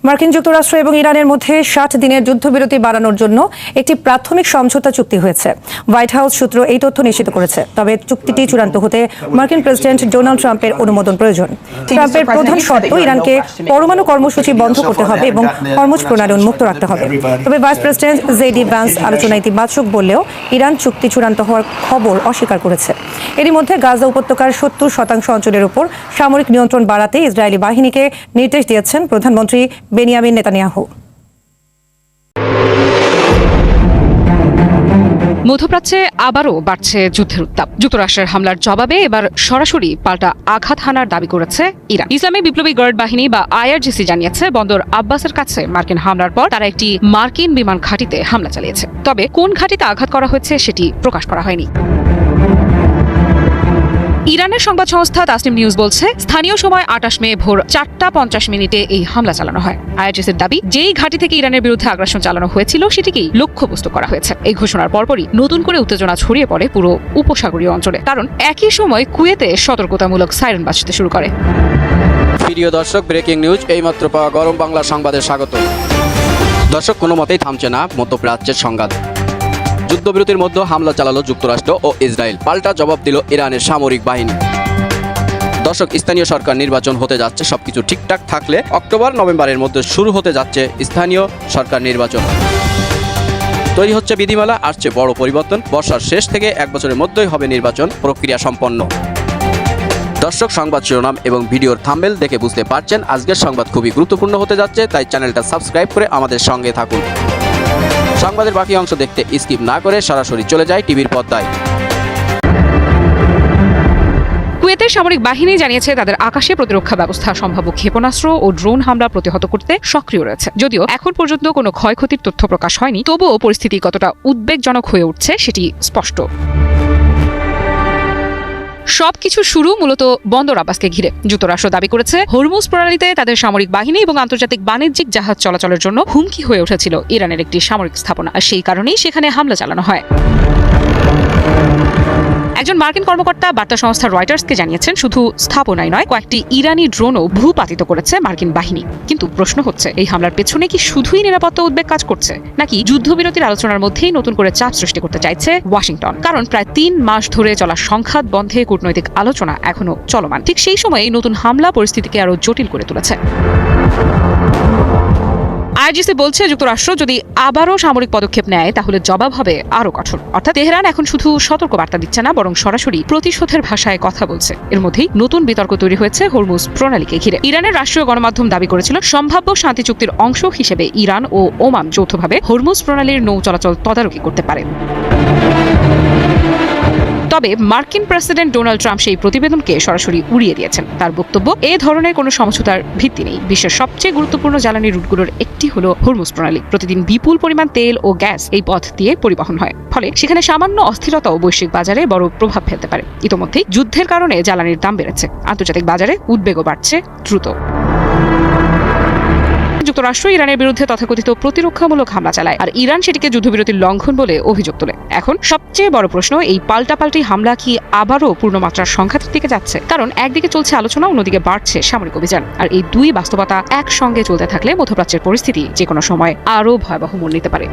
মার্কিন যুক্তরাষ্ট্র এবং ইরানের মধ্যে ৬০ দিনের যুদ্ধবিরতি বাড়ানোর জন্য একটি প্রাথমিক সমঝোতা চুক্তি হয়েছে। হোয়াইট হাউস সূত্র এই তথ্য নিশ্চিত করেছে। তবে চুক্তিটি চূড়ান্ত হতে মার্কিন প্রেসিডেন্ট ডোনাল্ড ট্রাম্পের অনুমোদন প্রয়োজন। ট্রাম্পের প্রধান শর্ত ইরানকে পরমাণু কর্মসূচি বন্ধ করতে হবে এবং হরমুজ প্রণালী উন্মুক্ত রাখতে হবে। তবে ভাইস প্রেসিডেন্ট জেডি ভ্যান্স আলোচনা ইতিবাচক বললেও ইরান চুক্তি চূড়ান্ত হওয়ার খবর অস্বীকার করেছে। এরই মধ্যে গাজা উপত্যকার ৭০% অঞ্চলের উপর সামরিক নিয়ন্ত্রণ বাড়াতে ইসরায়েলি বাহিনীকে নির্দেশ দিয়েছেন প্রধানমন্ত্রী বেনিয়ামিন নেতানিয়াহু। মধ্যপ্রাচ্যে আবারও বাড়ছে যুদ্ধের উত্তাপ। যুক্তরাষ্ট্রের হামলার জবাবে এবার সরাসরি পাল্টা আঘাত হানার দাবি করেছে ইরান। ইসলামী বিপ্লবী গার্ড বাহিনী বা আইআরজিসি জানিয়েছে বন্দর আব্বাসের কাছে মার্কিন হামলার পর তারা একটি মার্কিন বিমান ঘাঁটিতে হামলা চালিয়েছে। তবে কোন ঘাঁটিতে আঘাত করা হয়েছে সেটি প্রকাশ করা হয়নি। ইরানের সংবাদ সংস্থা তাসনিম নিউজ বলছে স্থানীয় সময় ২৮ মে ভোর ৪:৫০ এই হামলা চালানো হয়। আইআরজিসির দাবি, যেই ঘাঁটি থেকে ইরানের বিরুদ্ধে আগ্রাসন চালানো হয়েছিল সেটিকেই লক্ষ্যবস্তু করা হয়েছে। এই ঘোষণার পরপরই নতুন করে উত্তেজনা ছড়িয়ে পড়ে পুরো উপসাগরীয় অঞ্চলে, কারণ একই সময় কুয়েতে সতর্কতামূলক সাইরেন বাজতে শুরু করে। প্রিয় দর্শক, ব্রেকিং নিউজ এইমাত্র পাওয়া গরম বাংলা সংবাদে স্বাগত। দর্শক, কোনো মতেই থামছে না মধ্যপ্রাচ্যের সংঘাত। যুদ্ধবিরতির মধ্যে হামলা চালালো যুক্তরাষ্ট্র ও ইসরায়েল, পাল্টা জবাব দিল ইরানের সামরিক বাহিনী। দর্শক, স্থানীয় সরকার নির্বাচন হতে যাচ্ছে। সবকিছু ঠিকঠাক থাকলে অক্টোবর-নভেম্বরের মধ্যে শুরু হতে যাচ্ছে স্থানীয় সরকার নির্বাচন। তৈরি হচ্ছে বিধিমালা, আসছে বড় পরিবর্তন। বর্ষার শেষ থেকে 1 বছরের মধ্যেই হবে নির্বাচন প্রক্রিয়া সম্পন্ন। দর্শক, সংবাদ শিরোনাম এবং ভিডিওর থাম্বনেল দেখে বুঝতে পারছেন আজকের সংবাদ খুবই গুরুত্বপূর্ণ হতে যাচ্ছে, তাই চ্যানেলটা সাবস্ক্রাইব করে আমাদের সঙ্গে থাকুন। সংবাদের বাকি অংশ দেখতে স্কিপ না করে সরাসরি চলে যায় টিভির পর্দায়। কুয়েতের সামরিক বাহিনী জানিয়েছে তাদের আকাশে প্রতিরক্ষা ব্যবস্থা সম্ভাব্য ক্ষেপণাস্ত্র ও ড্রোন হামলা প্রতিহত করতে সক্রিয় রয়েছে। যদিও এখন পর্যন্ত কোনো ক্ষয়ক্ষতির তথ্য প্রকাশ হয়নি, তবুও পরিস্থিতি কতটা উদ্বেগজনক হয়ে উঠছে সেটি স্পষ্ট। সবকিছু শুরু মূলত বন্দর আব্বাসকে ঘিরে। যুক্তরাষ্ট্র দাবি করেছে হরমুজ প্রণালীতে তাদের সামরিক বাহিনী এবং আন্তর্জাতিক বাণিজ্যিক জাহাজ চলাচলের জন্য হুমকি হয়ে উঠেছিল ইরানের একটি সামরিক স্থাপনা, আর সেই কারণেই সেখানে হামলা চালানো হয়। একজন মার্কিন কর্মকর্তা বার্তা সংস্থা রয়টার্সকে জানিয়েছেন শুধু স্থাপনাই নয়, কয়েকটি ইরানি ড্রোনও ভূপাতিত করেছে মার্কিন বাহিনী। কিন্তু প্রশ্ন হচ্ছে, এই হামলার পেছনে কি শুধুই নিরাপত্তা উদ্বেগ কাজ করছে, নাকি যুদ্ধবিরতির আলোচনার মধ্যেই নতুন করে চাপ সৃষ্টি করতে চাইছে ওয়াশিংটন? কারণ প্রায় ৩ মাস ধরে চলা সংঘাত বন্ধে কূটনৈতিক আলোচনা এখনো চলমান। ঠিক সেই সময়ে নতুন হামলা পরিস্থিতিকে আরো জটিল করে তুলেছে। আইআরজিসি বলছে যুক্তরাষ্ট্র যদি আবারও সামরিক পদক্ষেপ নেয় তাহলে জবাব হবে আরো কঠোর। অর্থাৎ তেহরান এখন শুধু সতর্ক বার্তা দিচ্ছে না, বরং সরাসরি প্রতিশোধের ভাষায় কথা বলছে। এর মধ্যেই নতুন বিতর্ক তৈরি হয়েছে হরমুজ প্রণালীকে ঘিরে। ইরানের রাষ্ট্রীয় গণমাধ্যম দাবি করেছিল সম্ভাব্য শান্তি চুক্তির অংশ হিসেবে ইরান ও ওমান যৌথভাবে হরমুজ প্রণালীর নৌ চলাচল তদারকি করতে পারে। তবে মার্কিন প্রেসিডেন্ট ডোনাল্ড ট্রাম্প সেই প্রতিবেদনকে সরাসরি উড়িয়ে দিয়েছেন। তার বক্তব্য, এ ধরনের কোনো সমঝোতার ভিত্তি নেই। বিশ্বের সবচেয়ে গুরুত্বপূর্ণ জ্বালানি রুটগুলোর একটি হলো হরমুজ প্রণালী। প্রতিদিন বিপুল পরিমাণ তেল ও গ্যাস এই পথ দিয়ে পরিবহন হয়, ফলে সেখানে সামান্য অস্থিরতাও বৈশ্বিক বাজারে বড় প্রভাব ফেলতে পারে। ইতোমধ্যেই যুদ্ধের কারণে জ্বালানির দাম বেড়েছে, আন্তর্জাতিক বাজারে উদ্বেগও বাড়ছে দ্রুত। যুক্তরাষ্ট্র ইরানের বিরুদ্ধে তথাকথিত প্রতিরক্ষামূলক হামলা চালায়, আর ইরান সেটিকে যুদ্ধবিরতির লঙ্ঘন বলে অভিযোগ তোলে। এখন সবচেয়ে বড় প্রশ্ন, এই পাল্টাপাল্টি হামলা কি আবারও পূর্ণমাত্রার সংঘাতের দিকে যাচ্ছে? কারণ একদিকে চলছে আলোচনা, অন্যদিকে বাড়ছে সামরিক অভিযান, আর এই দুই বাস্তবতা একসঙ্গে চলতে থাকলে মধ্যপ্রাচ্যের পরিস্থিতি যে কোনো সময় আরও ভয়াবহ মোড় নিতে পারে।